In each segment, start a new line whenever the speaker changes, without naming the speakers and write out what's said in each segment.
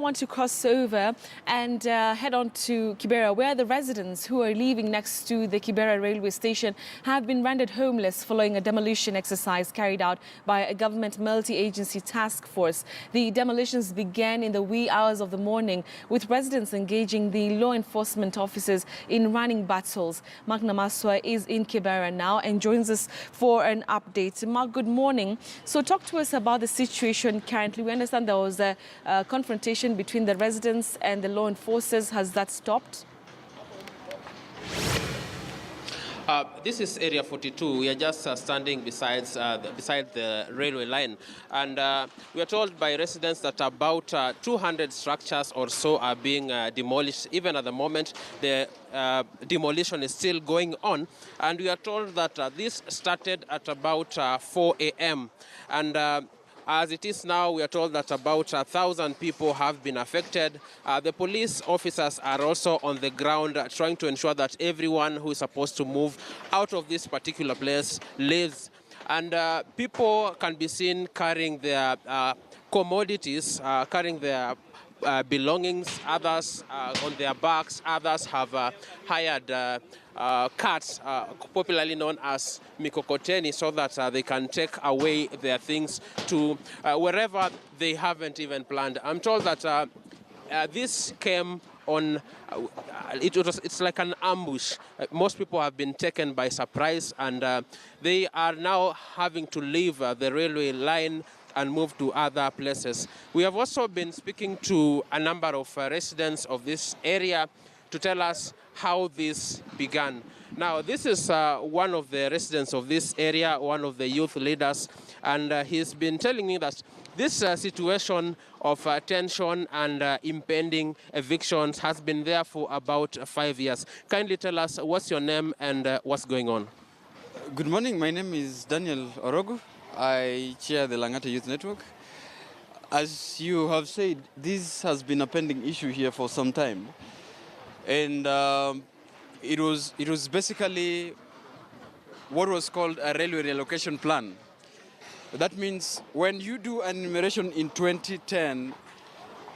Want to cross over and head on to Kibera, where the residents who are living next to the Kibera railway station have been rendered homeless following a demolition exercise carried out by a government multi-agency task force. The demolitions began in the wee hours of the morning, with residents engaging the law enforcement officers in running battles. Mark Namaswa is in Kibera now and joins us for an update. Mark, good morning. So talk to us about the situation currently. We understand there was a confrontation between the residents and the law enforcers. Has that stopped?
This is Area 42. We are just standing beside the railway line. And we are told by residents that about 200 structures or so are being demolished. Even at the moment, the demolition is still going on. And we are told that this started at about 4 a.m. And as it is now, we are told that about 1,000 people have been affected. The police officers are also on the ground trying to ensure that everyone who is supposed to move out of this particular place leaves. And people can be seen carrying their commodities, carrying their belongings, others on their backs, others have hired carts, popularly known as mikokoteni, so that they can take away their things to wherever they haven't even planned. I'm told that this came on, it's like an ambush. Most people have been taken by surprise, and they are now having to leave the railway line and move to other places. We have also been speaking to a number of residents of this area to tell us how this began. Now, this is one of the residents of this area, one of the youth leaders, and he's been telling me that this situation of tension and impending evictions has been there for about 5 years. Kindly tell us what's your name and what's going on.
Good morning, my name is Daniel Orogo. I chair the Langata Youth Network. As you have said, this has been a pending issue here for some time. And it was basically what was called a railway relocation plan. That means when you do an enumeration in 2010,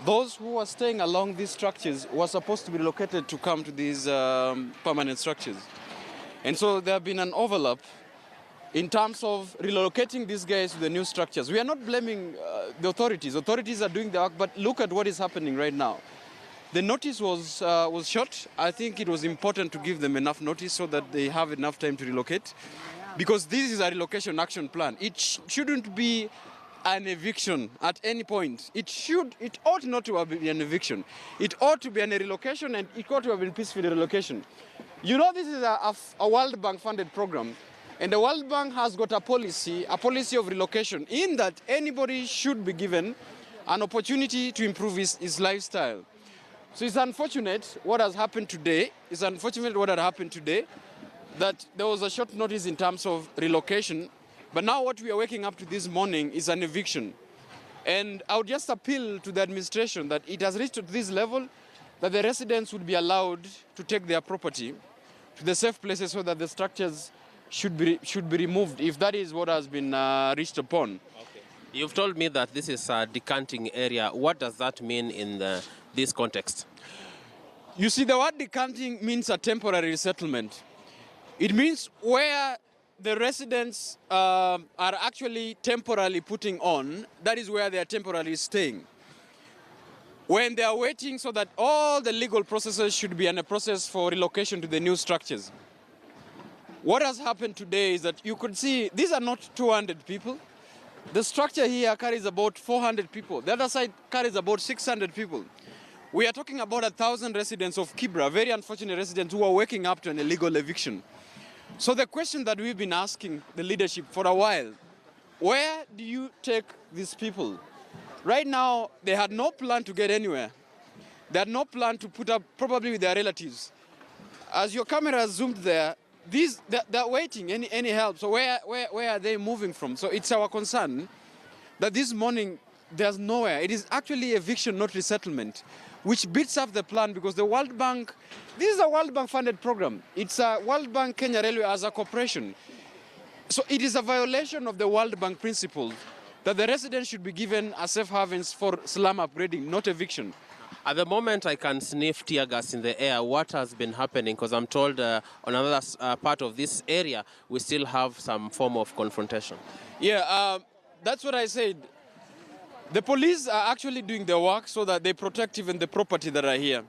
those who were staying along these structures were supposed to be relocated to come to these permanent structures. And so there have been an overlap in terms of relocating these guys to the new structures. We are not blaming the authorities. Authorities are doing the work, but look at what is happening right now. The notice was short. I think it was important to give them enough notice so that they have enough time to relocate, because this is a relocation action plan. It shouldn't be an eviction at any point. It ought not to be an eviction. It ought to be a relocation, and it ought to have been peaceful relocation. You know, this is a World Bank funded program. And the World Bank has got a policy of relocation, in that anybody should be given an opportunity to improve his lifestyle. So it's unfortunate what has happened today. It's unfortunate what had happened today, that there was a short notice in terms of relocation. But now what we are waking up to this morning is an eviction. And I would just appeal to the administration that it has reached to this level that the residents would be allowed to take their property to the safe places so that the structures should be removed, if that is what has been reached upon.
Okay. You've told me that this is a decanting area. What does that mean in this context?
You see, the word decanting means a temporary resettlement. It means where the residents are actually temporarily putting on, that is where they are temporarily staying. When they are waiting so that all the legal processes should be in a process for relocation to the new structures. What has happened today is that you could see these are not 200 people. The structure here carries about 400 people. The other side carries about 600 people. We are talking about 1,000 residents of Kibera, very unfortunate residents who are waking up to an illegal eviction. So the question that we've been asking the leadership for a while, where do you take these people? Right now, they had no plan to get anywhere. They had no plan to put up, probably with their relatives. As your camera zoomed there, they're waiting any help. So where are they moving from? So it's our concern that this morning there's nowhere. It is actually eviction, not resettlement, which beats up the plan, because the World Bank, this is a World Bank funded program. It's a World Bank Kenya Railway as a corporation. So it is a violation of the World Bank principle that the residents should be given a safe havens for slum upgrading, not eviction.
At the moment, I can sniff tear gas in the air. What has been happening? Because I'm told on another part of this area, we still have some form of confrontation.
Yeah, that's what I said. The police are actually doing their work so that they protect even the property that are here.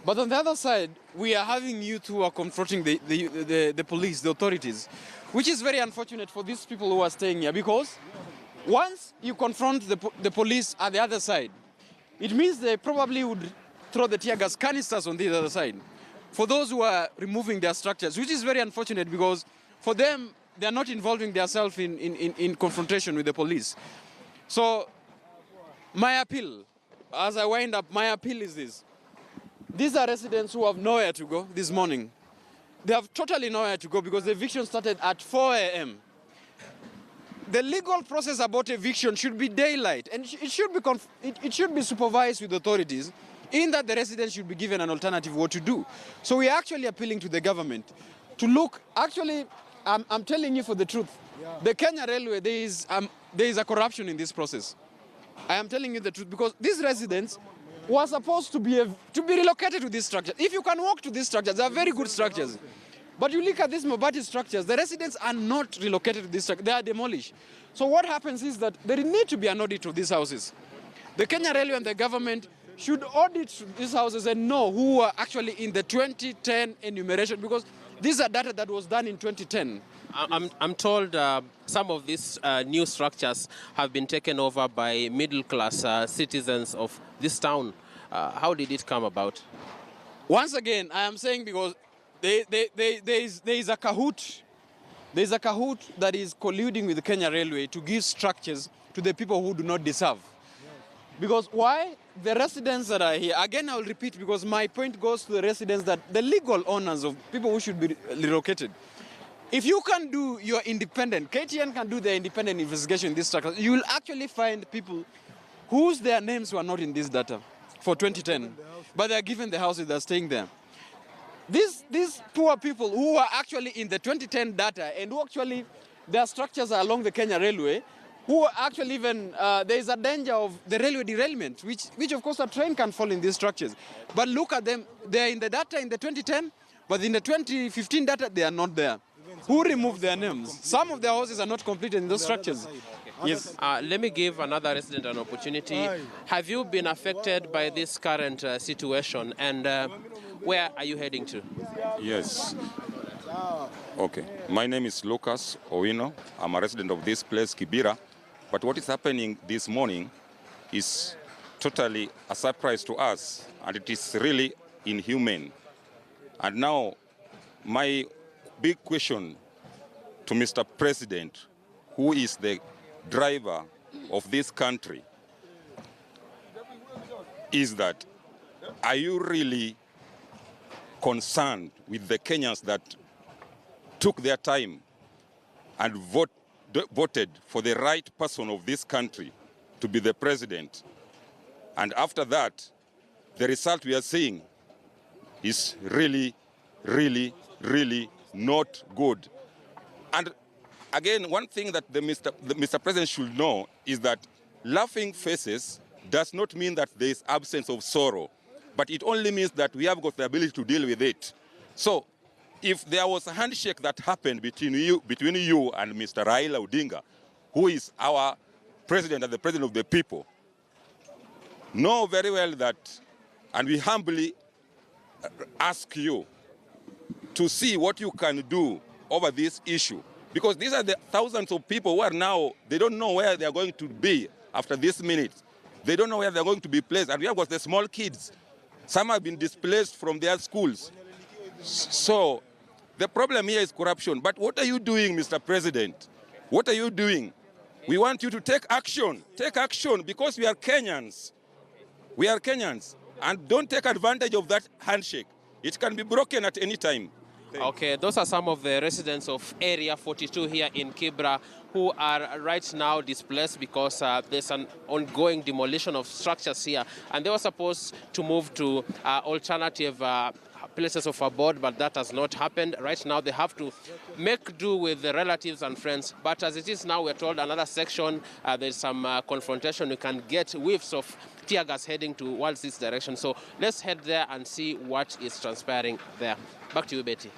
But on the other side, we are having youth who are confronting the police, the authorities, which is very unfortunate for these people who are staying here, because once you confront the police at the other side, it means they probably would throw the tear gas canisters on the other side for those who are removing their structures, which is very unfortunate because for them, they are not involving themselves in confrontation with the police. So my appeal, as I wind up, my appeal is this. These are residents who have nowhere to go this morning. They have totally nowhere to go because the eviction started at 4 a.m. The legal process about eviction should be daylight, and it should be supervised with authorities, in that the residents should be given an alternative what to do. So we are actually appealing to the government to look. Actually, I'm telling you for the truth. The Kenya Railway, there is a corruption in this process. I am telling you the truth because these residents were supposed to be relocated to these structures. If you can walk to these structures, they are very good structures. But you look at these Mobati structures, the residents are not relocated to these structures, they are demolished. So what happens is that there need to be an audit of these houses. The Kenya Railway and the government should audit these houses and know who are actually in the 2010 enumeration, because these are data that was done in 2010.
I'm told some of these new structures have been taken over by middle-class citizens of this town. How did it come about?
Once again, I am saying because there is a cahoot. There is a cahoot that is colluding with the Kenya Railway to give structures to the people who do not deserve. Because why? The residents that are here, again I will repeat because my point goes to the residents, that the legal owners of people who should be relocated. If you can do your independent, KTN can do their independent investigation in this structure, you will actually find people whose their names were not in this data for 2010, but they are given the houses, they are staying there. These poor people who are actually in the 2010 data and who actually, their structures are along the Kenya Railway, who actually even, there is a danger of the railway derailment, which of course a train can fall in these structures. But look at them, they are in the data in the 2010, but in the 2015 data, they are not there. Who removed their names? Some of their houses are not completed in those structures. Yes.
Let me give another resident an opportunity. Have you been affected by this current situation, and where are you heading to?
Yes. Okay. My name is Lucas Owino. I'm a resident of this place, Kibera. But what is happening this morning is totally a surprise to us, and it is really inhumane. And now, my big question to Mr. President, who is the driver of this country, is that, are you really concerned with the Kenyans that took their time and voted for the right person of this country to be the president? And after that, the result we are seeing is really, really, really not good. And again, one thing that the Mr. President should know is that laughing faces does not mean that there is absence of sorrow, but it only means that we have got the ability to deal with it. So if there was a handshake that happened between you and Mr. Raila Odinga, who is our president and the president of the people, know very well that, and we humbly ask you to see what you can do over this issue. Because these are the thousands of people who are now, they don't know where they are going to be after this minute. They don't know where they're going to be placed. And we have got the small kids. Some have been displaced from their schools. So the problem here is corruption. But what are you doing, Mr. President? What are you doing? We want you to take action. Take action, because we are Kenyans. We are Kenyans. And don't take advantage of that handshake. It can be broken at any time.
Okay, those are some of the residents of Area 42 here in Kibera who are right now displaced because there's an ongoing demolition of structures here, and they were supposed to move to alternative places of abode, but that has not happened. Right now, they have to make do with the relatives and friends. But as it is now, we're told another section, there's some confrontation. You can get whiffs of tear gas heading towards this direction. So let's head there and see what is transpiring there. Back to you, Betty.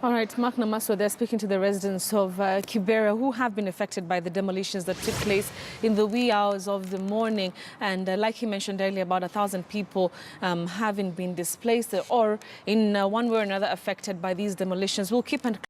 All right, Mark Namaso, they're speaking to the residents of Kibera who have been affected by the demolitions that took place in the wee hours of the morning. And like he mentioned earlier, about 1,000 people having been displaced or in one way or another affected by these demolitions. We'll keep